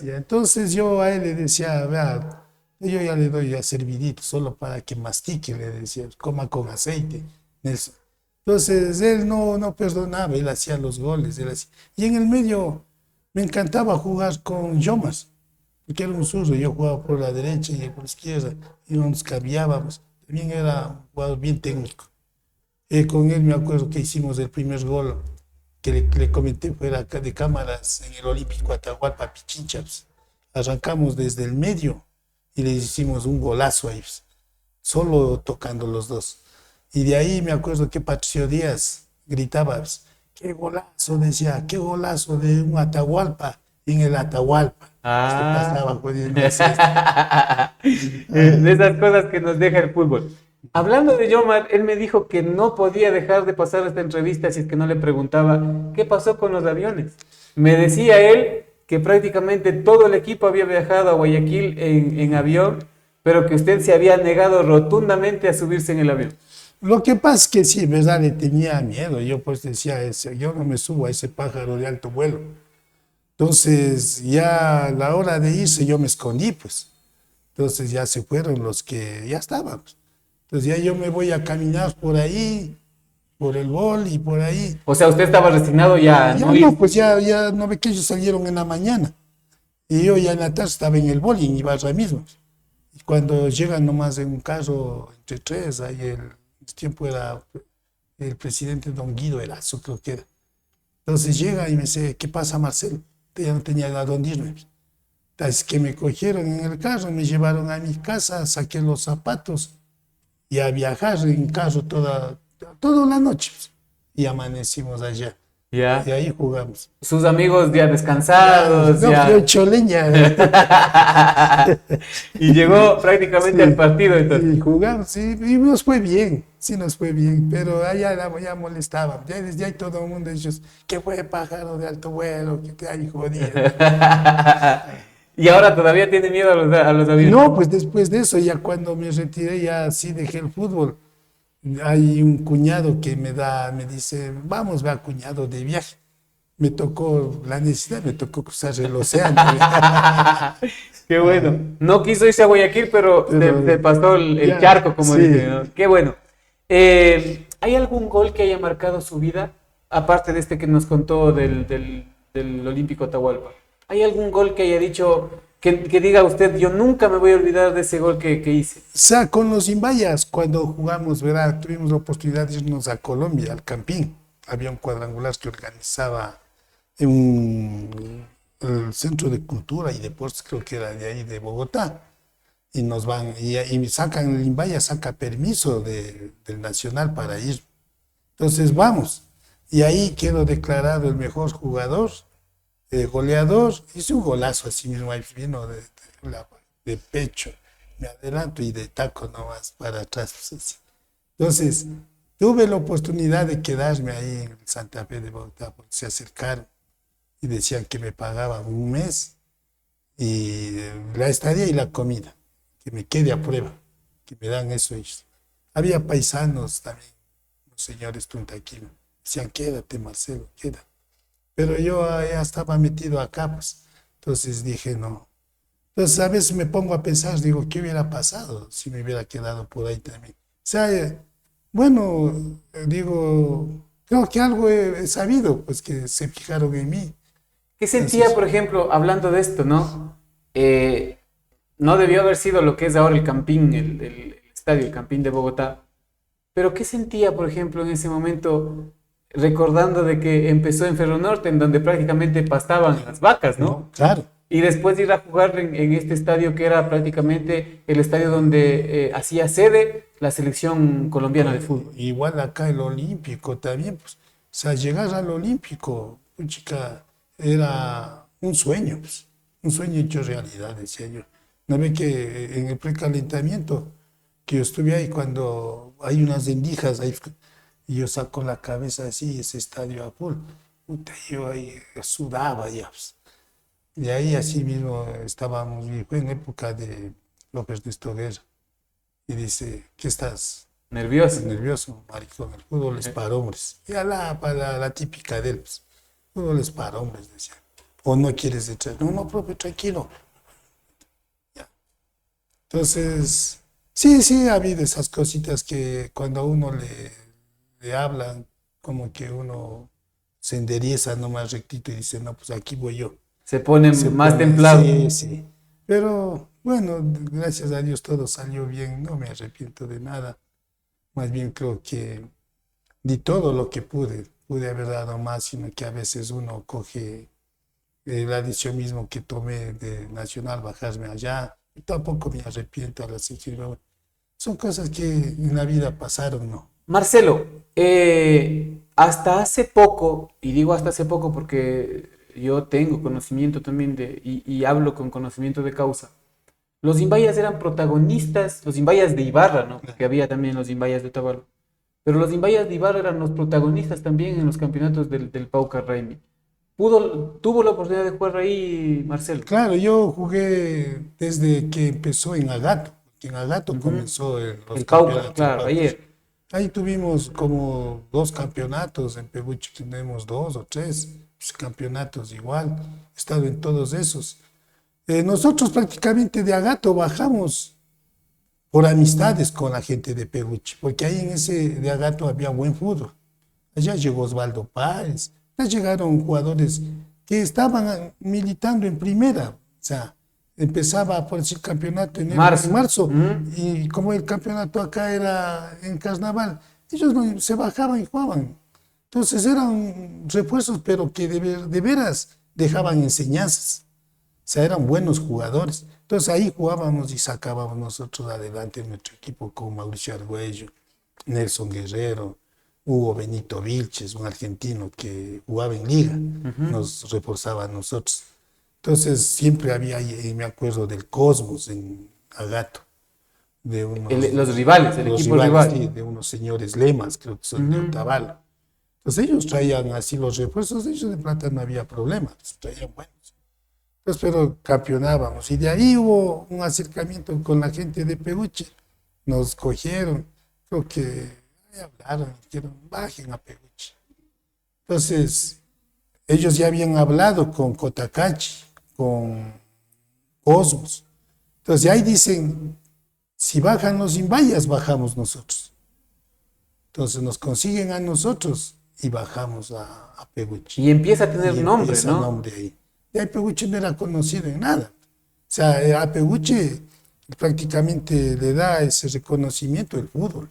Entonces yo a él le decía, vea, yo ya le doy a servidito, solo para que mastique, le decía, coma con aceite, Nelson. Entonces él no perdonaba, él hacía los goles. Y en el medio me encantaba jugar con Yomas, porque era un zurdo, yo jugaba por la derecha y por la izquierda, y nos cambiábamos. También era un jugador bien técnico. Con él me acuerdo que hicimos el primer gol que le comenté fuera de cámaras en el Olímpico Atahualpa Pichincha. Pues. Arrancamos desde el medio y le hicimos un golazo ahí, pues, solo tocando los dos. Y de ahí me acuerdo que Patricio Díaz gritaba, pues, qué golazo, decía, qué golazo de un Atahualpa en el Atahualpa. Pasaba jodiendo. De esas cosas que nos deja el fútbol. Hablando de Yomar, él me dijo que no podía dejar de pasar esta entrevista si es que no le preguntaba qué pasó con los aviones. Me decía él que prácticamente todo el equipo había viajado a Guayaquil en avión, pero que usted se había negado rotundamente a subirse en el avión. Lo que pasa es que sí, verdad, le tenía miedo. Yo pues decía, yo no me subo a ese pájaro de alto vuelo. Entonces ya a la hora de irse yo me escondí, pues. Entonces ya se fueron los que ya estábamos. Entonces ya yo me voy a caminar por ahí, por el bol y por ahí. O sea, usted estaba resignado ya no ir. Pues ya no ve que ellos salieron en la mañana. Y yo ya en la tarde estaba en el bol y en Ibarra mismo. Y cuando llegan nomás en un carro entre 3, ahí el tiempo era el presidente Don Guido Erazo, creo que era. Entonces llega y me dice, ¿qué pasa, Marcelo? Ya no tenía a dónde irme. Entonces que me cogieron en el carro, me llevaron a mi casa, saqué los zapatos y a viajar en carro toda la noche. Y amanecimos allá. Ya. Y ahí jugamos. Sus amigos ya descansados. No, ya. yo hecho leña. Y llegó prácticamente al partido. Entonces. Y jugamos, sí, y nos fue bien. Sí, nos fue bien, pero allá ya molestaban. Ya desde ahí todo el mundo ellos, ¿qué fue pájaro de alto vuelo? ¿Qué te hay jodido? ¿Y ahora todavía tiene miedo a los aviones? No, pues después de eso, ya cuando me retiré, ya sí dejé el fútbol. Hay un cuñado que me dice, vamos, va cuñado de viaje. Me tocó la necesidad, me tocó cruzar el océano. Qué bueno. No quiso irse a Guayaquil, pero se pasó el charco, como dice, ¿no? Qué bueno. ¿Hay algún gol que haya marcado su vida? Aparte de este que nos contó del Olímpico Atahualpa. ¿Hay algún gol que haya dicho, que diga usted, yo nunca me voy a olvidar de ese gol que hice? O sea, con los Imbayas, cuando jugamos, ¿verdad? Tuvimos la oportunidad de irnos a Colombia, al Campín. Había un cuadrangular que organizaba el Centro de Cultura y Deportes, creo que era de ahí, de Bogotá. y nos van, y sacan, el Imbaya saca permiso del Nacional para ir. Entonces vamos, y ahí quedo declarado el mejor jugador, goleador, hice un golazo así mismo, ahí vino de pecho, me adelanto y de taco nomás para atrás. Pues, así. Entonces, tuve la oportunidad de quedarme ahí en Santa Fe de Bogotá, porque se acercaron y decían que me pagaban un mes y la estadía y la comida, que me quede a prueba, que me dan eso ellos. Había paisanos también, los señores tuntaquinos, decían, quédate Marcelo, quédate. Pero yo ya estaba metido acá, pues, entonces dije, no. Entonces a veces me pongo a pensar, digo, ¿qué hubiera pasado si me hubiera quedado por ahí también? O sea, bueno, digo, creo que algo he sabido, pues que se fijaron en mí. ¿Qué sentía, por ejemplo, hablando de esto, no? No debió haber sido lo que es ahora el Campín, el estadio, el Campín de Bogotá. Pero ¿qué sentía, por ejemplo, en ese momento, recordando de que empezó en Ferro Norte, en donde prácticamente pastaban las vacas, ¿no? No, claro. Y después de ir a jugar en este estadio que era prácticamente el estadio donde hacía sede la selección colombiana de fútbol. Igual acá el Olímpico también, pues, o sea, llegar al Olímpico, chica, era un sueño, pues, un sueño hecho realidad, decía yo. ¿No ve que en el precalentamiento, que yo estuve ahí cuando hay unas endijas ahí, y yo saco la cabeza así, ese estadio a full, puta, yo ahí sudaba ya, pues. Y ahí así mismo estábamos, y fue en época de López de Estoguera. Y dice, ¿qué estás? Nervioso. Nervioso, maricón, el fútbol es para hombres. Y para la típica de él, pues, el fútbol es para hombres, decía. ¿O no quieres entrar? No, no, profe, tranquilo. Ya. Entonces, sí, ha habido esas cositas que cuando a uno le hablan, como que uno se endereza nomás rectito y dice, no, pues aquí voy yo. Se pone más templado. Sí. Pero bueno, gracias a Dios todo salió bien, no me arrepiento de nada. Más bien creo que di todo lo que pude haber dado más, sino que a veces uno coge la decisión mismo que tomé de Nacional, bajarme allá. Y tampoco me arrepiento a la sección. Son cosas que en la vida pasaron, ¿no? Marcelo, hasta hace poco, y digo hasta hace poco porque yo tengo conocimiento también y hablo con conocimiento de causa. Los Imbayas eran protagonistas, los Imbayas de Ibarra, ¿no? Porque había también los Imbayas de Otavalo. Pero los Imbayas de Ibarra eran los protagonistas también en los campeonatos del Pauca Raimi. ¿Tuvo la oportunidad de jugar ahí, Marcelo? Claro, yo jugué desde que empezó en Agato. En Agato comenzó el Pauca, claro, ayer. Ahí tuvimos como 2 campeonatos, en Peguchi tenemos 2 o 3 campeonatos igual, he estado en todos esos. Nosotros prácticamente de Agato bajamos por amistades con la gente de Peguchi, porque ahí en ese de Agato había buen fútbol. Allá llegó Osvaldo Páez, allá llegaron jugadores que estaban militando en primera, o sea, empezaba por decir campeonato en marzo. Y como el campeonato acá era en carnaval, ellos se bajaban y jugaban. Entonces eran refuerzos, pero que de veras dejaban enseñanzas. O sea, eran buenos jugadores. Entonces ahí jugábamos y sacábamos nosotros adelante nuestro equipo con Mauricio Argüello, Nelson Guerrero, Hugo Benito Vilches, un argentino que jugaba en liga, nos reforzaba a nosotros. Entonces siempre había, me acuerdo del Cosmos en Agato. De los rivales, el equipo rival. Sí, de unos señores lemas, creo que son de Otavalo. Entonces ellos traían así los refuerzos, ellos de plata no había problema, traían buenos. Entonces, pero campeonábamos. Y de ahí hubo un acercamiento con la gente de Peguchi. Nos cogieron, creo que hablaron, dijeron, bajen a Peguchi. Entonces, ellos ya habían hablado con Cotacachi, con Cosmos. Entonces ahí dicen, si bajan los Imbayas, bajamos nosotros. Entonces nos consiguen a nosotros y bajamos a Peguchi. Y empieza a tener nombre, ¿no? Nombre ahí. Y ahí Peguchi no era conocido en nada. O sea, a Peguchi prácticamente le da ese reconocimiento el fútbol.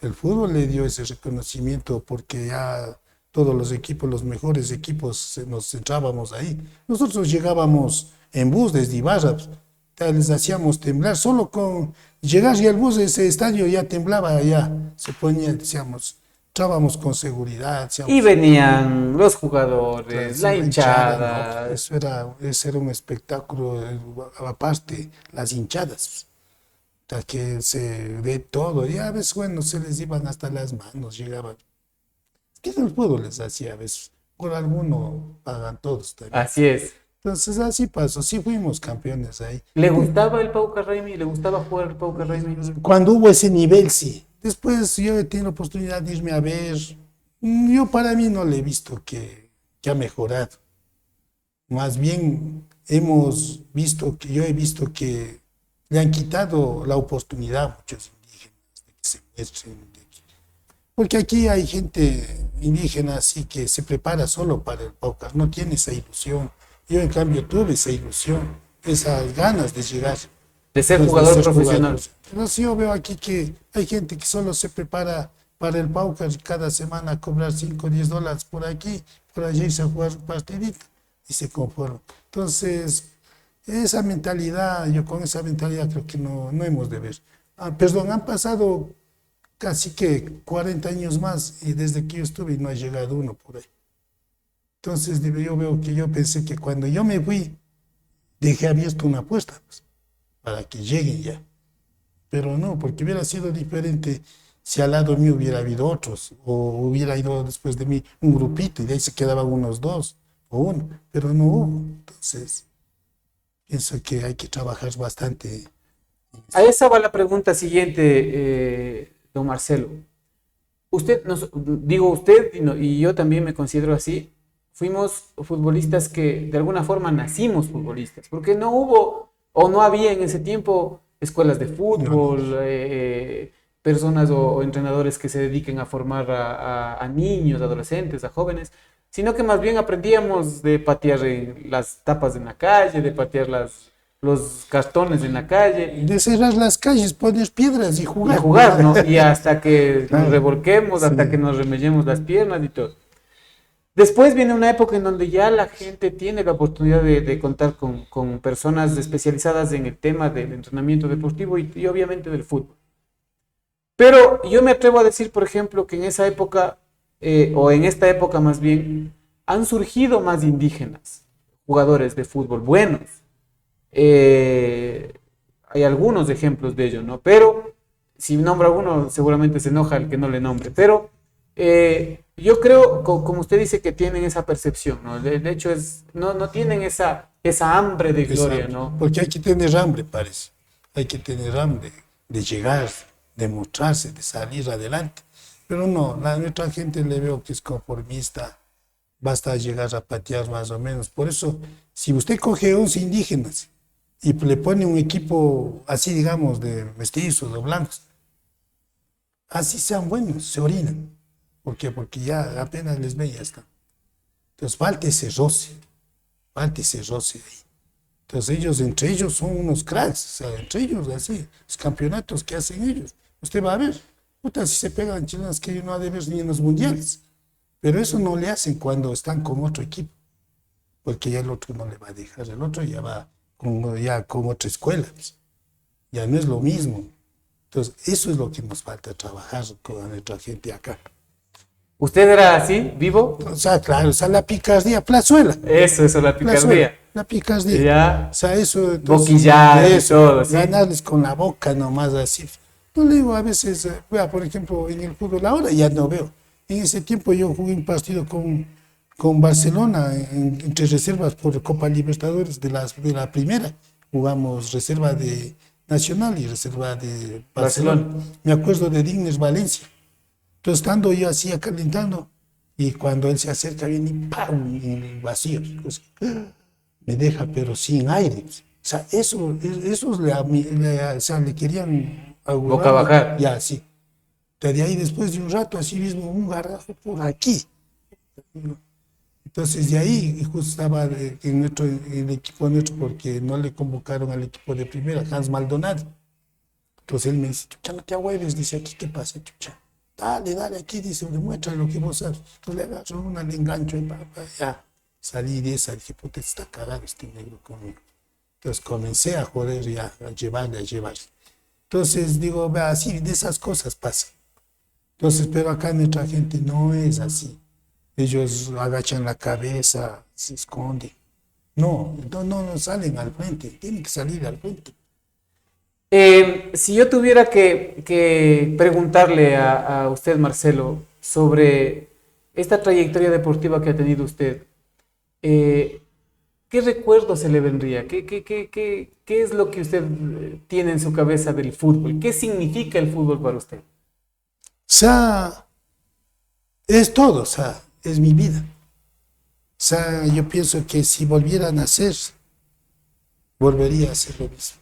El fútbol le dio ese reconocimiento porque ya todos los equipos, los mejores equipos, nos centrábamos ahí. Nosotros llegábamos en bus desde Ibarra, les hacíamos temblar, solo con llegar y el bus de ese estadio ya temblaba, ya se ponía, decíamos, entrábamos con seguridad. Decíamos, Y venían los jugadores, la ¿no? hinchada. Eso era un espectáculo, aparte, las hinchadas, hasta que se ve todo, y a veces, bueno, se les iban hasta las manos, llegaban. Es que en el pueblo les hacía a veces, por alguno pagan todos también. Así es. Entonces así pasó, sí fuimos campeones ahí. ¿Le gustaba el Pau Carraimi? ¿Le gustaba jugar el Pau Carraimi? Cuando hubo ese nivel, sí. Después yo he tenido la oportunidad de irme a ver. Yo para mí no le he visto que ha mejorado. Más bien hemos visto yo he visto que le han quitado la oportunidad a muchos indígenas de que se muestren. Porque aquí hay gente indígena así que se prepara solo para el Pau Carraimi, no tiene esa ilusión. Yo en cambio tuve esa ilusión, esas ganas de llegar. De ser Pues, jugador de ser profesional. jugador. Entonces yo veo aquí que hay gente que solo se prepara para el Paucar cada semana a cobrar 5 o 10 dólares por aquí, por allá irse a jugar un partidito y se conforma. Entonces, esa mentalidad, yo con esa mentalidad creo que no hemos de ver. Perdón, han pasado casi que 40 años más y desde que yo estuve no ha llegado uno por ahí. Entonces yo pensé que cuando yo me fui, dejé abierto una apuesta pues, para que lleguen ya. Pero no, porque hubiera sido diferente si al lado mío hubiera habido otros, o hubiera ido después de mí un grupito y de ahí se quedaban unos dos o uno, pero no hubo. Entonces, pienso que hay que trabajar bastante. A esa va la pregunta siguiente, don Marcelo. Usted, usted y yo también me considero así, fuimos futbolistas que de alguna forma nacimos futbolistas, porque no hubo o no había en ese tiempo escuelas de fútbol, personas o entrenadores que se dediquen a formar a niños, adolescentes, a jóvenes, sino que más bien aprendíamos de patear las tapas en la calle, de patear los cartones en la calle. De cerrar las calles, poner piedras y jugar. Y jugar, ¿no? Y hasta que nos Claro. revolquemos, hasta Sí. que nos remellemos las piernas y todo. Después viene una época en donde ya la gente tiene la oportunidad de contar con personas especializadas en el tema del entrenamiento deportivo y obviamente del fútbol. Pero yo me atrevo a decir, por ejemplo, que en esa época, o en esta época más bien, han surgido más indígenas, jugadores de fútbol buenos. Hay algunos ejemplos de ello, ¿no? Pero si nombra uno, seguramente se enoja el que no le nombre. Pero yo creo, como usted dice, que tienen esa percepción, ¿no? El hecho es, no tienen esa hambre de gloria, ¿no? Porque hay que tener hambre, parece. Hay que tener hambre de llegar, de mostrarse, de salir adelante. Pero no, nuestra gente le veo que es conformista. Basta llegar a patear más o menos. Por eso, si usted coge 11 indígenas y le pone un equipo así, digamos, de mestizos o blancos, así sean buenos, se orinan. ¿Por qué? Porque ya apenas les ve y ya está. Entonces falta ese roce ahí. Entonces entre ellos son unos cracks, o sea, entre ellos así, los campeonatos que hacen ellos. Usted va a ver, puta, si se pegan chilenas que no ha de ver ni en los mundiales. Pero eso no le hacen cuando están con otro equipo, porque ya el otro no le va a dejar, el otro ya va con otra escuela, pues. Ya no es lo mismo. Entonces, eso es lo que nos falta trabajar con nuestra gente acá. ¿Usted era así, vivo? O sea, claro, o sea, la picardía, plazuela. Eso, la picardía. La picardía. Ya. O sea, eso. Boquillar y todo, ¿sí? Ganarles con la boca nomás así. No le digo a veces, vea, por ejemplo, en el fútbol ahora ya no veo. En ese tiempo yo jugué un partido con Barcelona entre reservas por Copa Libertadores de la primera. Jugamos reserva de Nacional y reserva de Barcelona. Me acuerdo de Dignes Valencia. Entonces, estando yo así calentando, y cuando él se acerca, viene y ¡pam! En el vacío. Pues, me deja, pero sin aire. O sea, esos le querían augurar. Boca bajar. Ya, sí. De ahí, después de un rato, así mismo, un garrajo por aquí. Entonces, de ahí, justo estaba en el equipo nuestro, porque no le convocaron al equipo de primera, Hans Maldonado. Entonces, él me dice, chucha, no te agüeves, dice, aquí, ¿qué pasa, chucha? Dale, aquí, dice, demuestra lo que vos sabes. Entonces, le agarro le engancho, y ya. Salí de esa, dije, puta, está cagado este negro conmigo. Entonces comencé a joder y a llevarle. Entonces digo, vea, así de esas cosas pasan. Entonces, pero acá nuestra gente no es así. Ellos agachan la cabeza, se esconden. No salen al frente, tienen que salir al frente. Si yo tuviera que preguntarle a usted, Marcelo, sobre esta trayectoria deportiva que ha tenido usted, ¿qué recuerdo se le vendría? ¿Qué es lo que usted tiene en su cabeza del fútbol? ¿Qué significa el fútbol para usted? O sea, es todo, o sea, es mi vida. O sea, yo pienso que si volviera a nacer, volvería a hacer lo mismo.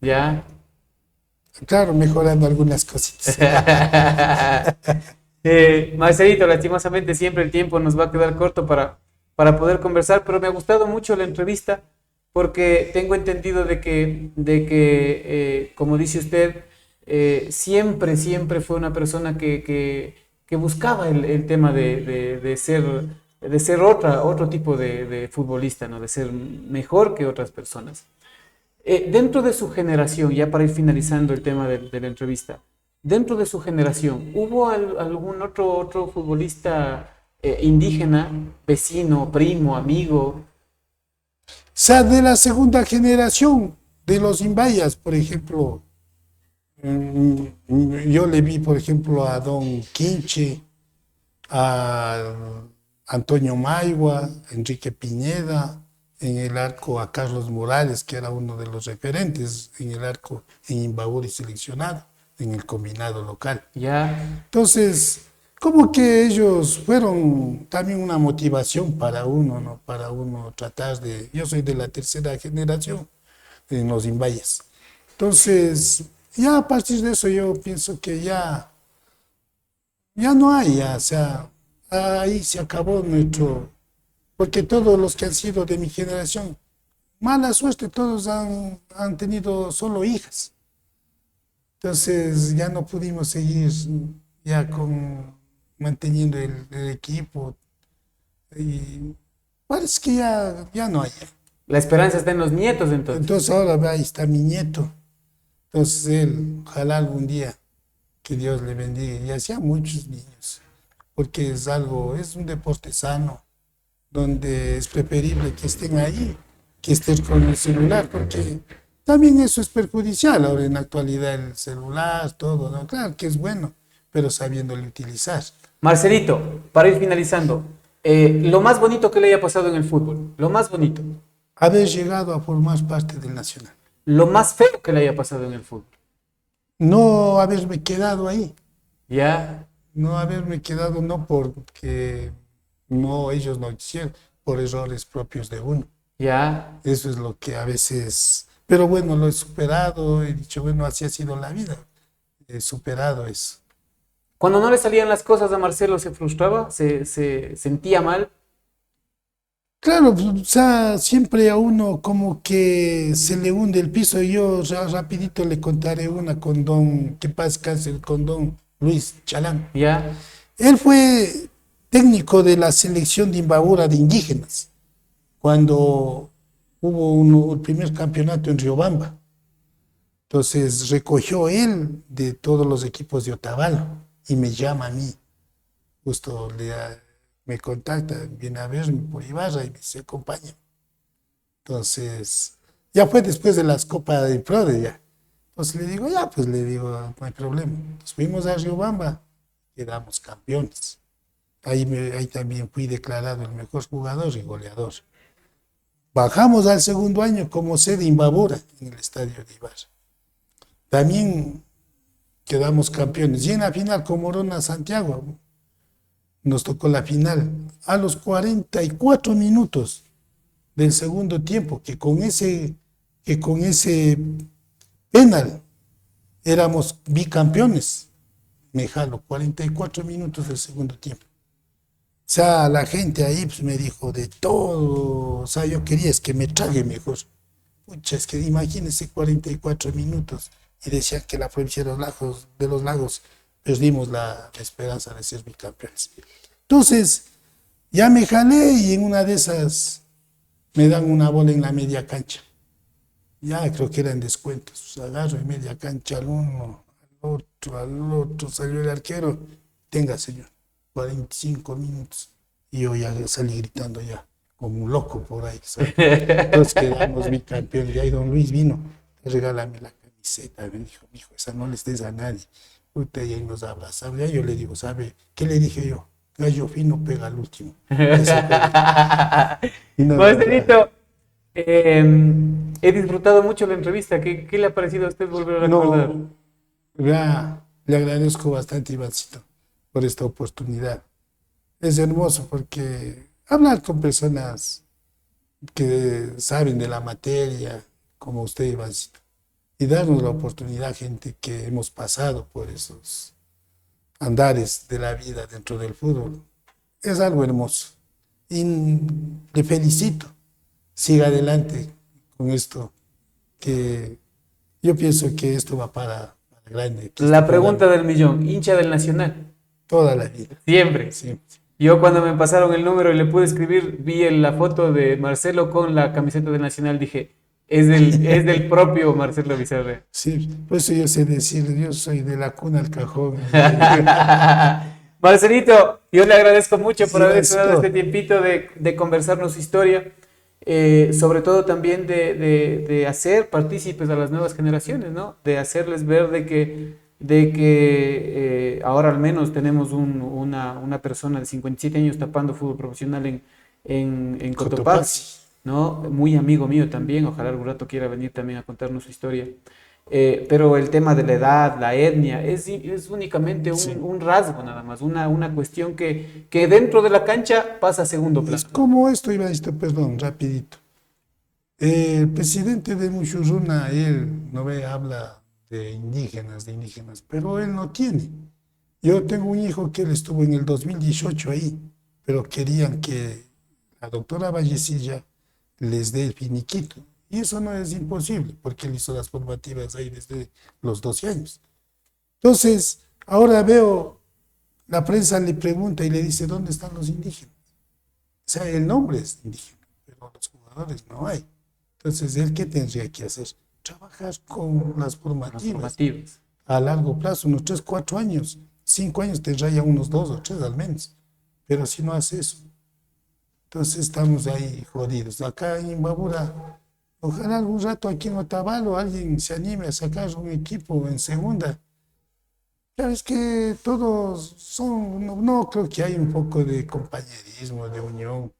¿Ya? Claro, mejorando algunas cositas. Marcelito, lastimosamente siempre el tiempo nos va a quedar corto para poder conversar, pero me ha gustado mucho la entrevista porque tengo entendido de que como dice usted, siempre fue una persona que buscaba el tema de ser otro tipo de futbolista, ¿no? De ser mejor que otras personas. Dentro de su generación, ya para ir finalizando el tema de la entrevista, dentro de su generación, ¿hubo algún otro futbolista indígena, vecino, primo, amigo? O sea, de la segunda generación de los Imbayas, por ejemplo, yo le vi, por ejemplo, a Don Quinche, a Antonio Maigua, Enrique Piñeda, en el arco a Carlos Morales, que era uno de los referentes en el arco en Imbabura y seleccionado, en el combinado local. Ya. Entonces, como que ellos fueron también una motivación para uno, ¿no? Para uno tratar de... Yo soy de la tercera generación en los Imbayas. Entonces, ya a partir de eso yo pienso que ya no hay, ya, o sea, ahí se acabó nuestro... Porque todos los que han sido de mi generación, mala suerte, todos han tenido solo hijas. Entonces ya no pudimos seguir ya manteniendo el equipo. Y parece que ya no hay. La esperanza está en los nietos, entonces. Entonces ahora ahí está mi nieto. Entonces él, ojalá algún día que Dios le bendiga. Y así a muchos niños. Porque es un deporte sano, donde es preferible que estén ahí, que estén con el celular, porque también eso es perjudicial ahora en la actualidad, el celular, todo, ¿no? Claro que es bueno, pero sabiéndolo utilizar. Marcelito, para ir finalizando, lo más bonito que le haya pasado en el fútbol, lo más bonito. Haber llegado a formar parte del Nacional. Lo más feo que le haya pasado en el fútbol. No haberme quedado ahí. Ya. No haberme quedado, no porque no, ellos no hicieron, por errores propios de uno. Ya. Eso es lo que a veces... Pero bueno, lo he superado, he dicho, bueno, así ha sido la vida. He superado eso. Cuando no le salían las cosas a Marcelo, ¿se frustraba? ¿Se sentía mal? Claro, o sea, siempre a uno como que se le hunde el piso. Yo rapidito le contaré una con don, que paz cáncer, con don Luis Chalán. Ya. Él fue técnico de la selección de Imbabura de indígenas, cuando hubo el primer campeonato en Riobamba. Entonces recogió él de todos los equipos de Otavalo y me llama a mí. Justo me contacta, viene a verme por Ibarra y me dice, acompaña. Entonces, ya fue después de las Copas de Prode ya. Entonces le digo, no hay problema. Entonces fuimos a Riobamba, quedamos campeones. Ahí también fui declarado el mejor jugador y goleador. Bajamos al segundo año como sede Imbabura en el estadio de Ibarra. También quedamos campeones. Y en la final con Morona Santiago nos tocó la final. A los 44 minutos del segundo tiempo, que con ese penal éramos bicampeones. Me jalo, 44 minutos del segundo tiempo. O sea, la gente ahí pues, me dijo de todo. O sea, yo quería es que me trague mejor. Pucha, es que imagínense 44 minutos. Y decían que la provincia de los lagos perdimos la esperanza de ser bicampeones. Entonces, ya me jalé y en una de esas me dan una bola en la media cancha. Ya creo que eran descuentos. Agarro y media cancha al uno, al otro, salió el arquero. Tenga, señor, 45 minutos. Y yo ya salí gritando ya, como un loco por ahí. ¿Sabes? Entonces quedamos bicampeones. Y ahí don Luis vino, regálame la camiseta. Me dijo, mijo, esa no le estés a nadie. Puta, y ahí nos abrazamos. Ya yo le digo, ¿sabe qué le dije yo? Gallo fino pega al último. No, Marcelito, he disfrutado mucho la entrevista. ¿Qué le ha parecido a usted volver a recordar? Le agradezco bastante, Ivancito, por esta oportunidad. Es hermoso porque hablar con personas que saben de la materia, como usted, Ivancito, y darnos la oportunidad, gente que hemos pasado por esos andares de la vida dentro del fútbol, es algo hermoso. Y le felicito. Siga adelante con esto, que yo pienso que esto va para grande. La pregunta del millón, hincha del Nacional. Toda la vida. Siempre. Sí. Yo cuando me pasaron el número y le pude escribir, vi la foto de Marcelo con la camiseta del Nacional, dije, es del propio Marcelo Bizarre. Sí, por eso yo sé decir, yo soy de la cuna al cajón. Marcelito, yo le agradezco mucho por Sí, haberse dado Marcelo. este tiempito de conversarnos su historia, sobre todo también de hacer partícipes a las nuevas generaciones, ¿no? De hacerles ver de que ahora al menos tenemos una persona de 57 años tapando fútbol profesional en Cotopaxi, ¿no? Muy amigo mío también, ojalá algún rato quiera venir también a contarnos su historia. Pero el tema de la edad, la etnia, es únicamente un rasgo nada más, una cuestión que dentro de la cancha pasa a segundo Es plano. como esto, Ivancito, perdón, rapidito. El presidente de Muchurruna, él no ve, habla de indígenas, pero él no tiene. Yo tengo un hijo que él estuvo en el 2018 ahí, pero querían que la doctora Vallecilla les dé el finiquito. Y eso no es imposible, porque él hizo las formativas ahí desde los 12 años. Entonces, ahora veo, la prensa le pregunta y le dice, ¿dónde están los indígenas? O sea, el nombre es indígena, pero los jugadores no hay. Entonces, ¿él qué tendría que hacer? Trabajar con las formativas. A largo plazo, unos 3, 4 años, 5 años tendrá ya unos 2 o 3 al menos. Pero si no hace eso, entonces estamos ahí jodidos. Acá en Imbabura, ojalá algún rato aquí en Otavalo alguien se anime a sacar un equipo en segunda. Sabes que todos son, no creo que hay un poco de compañerismo, de unión.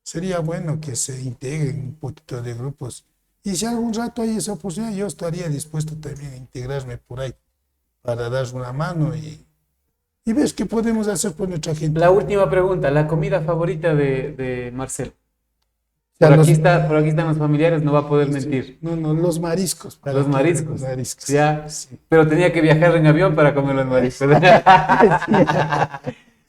Sería bueno que se integren un poquito de grupos. Y si algún rato hay esa oportunidad, yo estaría dispuesto también a integrarme por ahí para dar una mano y ver qué podemos hacer por nuestra gente. La última pregunta, la comida favorita de Marcelo. Ya Por los- aquí están los familiares, no va a poder mentir. No, los mariscos. para Los todos, mariscos. Los mariscos. Ya, Sí. pero tenía que viajar en avión para comer los mariscos.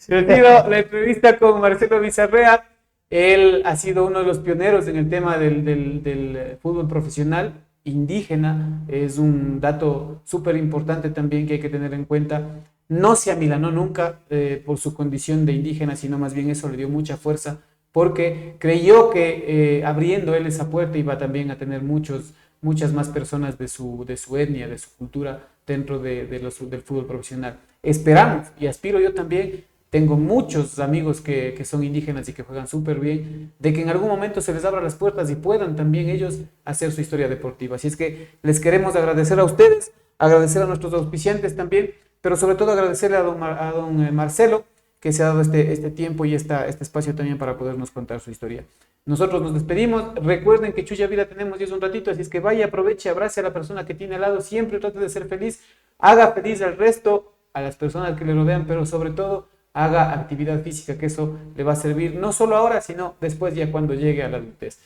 Les digo, la entrevista con Marcelo Bizarrea, él ha sido uno de los pioneros en el tema del fútbol profesional indígena. Es un dato súper importante también que hay que tener en cuenta. No se amilanó nunca por su condición de indígena, sino más bien eso le dio mucha fuerza porque creyó que abriendo él esa puerta iba también a tener muchas más personas de su etnia, de su cultura dentro del fútbol profesional. Esperamos y aspiro yo también. Tengo muchos amigos que son indígenas y que juegan súper bien, de que en algún momento se les abra las puertas y puedan también ellos hacer su historia deportiva. Así es que les queremos agradecer a ustedes, agradecer a nuestros auspiciantes también, pero sobre todo agradecerle a don Marcelo, que se ha dado este tiempo y este espacio también para podernos contar su historia. Nosotros nos despedimos. Recuerden que Chuya Vida tenemos 10 un ratito, así es que vaya, aproveche, abrace a la persona que tiene al lado, siempre trate de ser feliz, haga feliz al resto, a las personas que le rodean, pero sobre todo haga actividad física, que eso le va a servir no solo ahora, sino después ya cuando llegue a la adultez.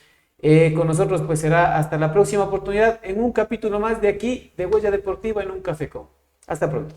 Con nosotros pues será hasta la próxima oportunidad en un capítulo más de aquí, de Huella Deportiva en un Café Con. Hasta pronto.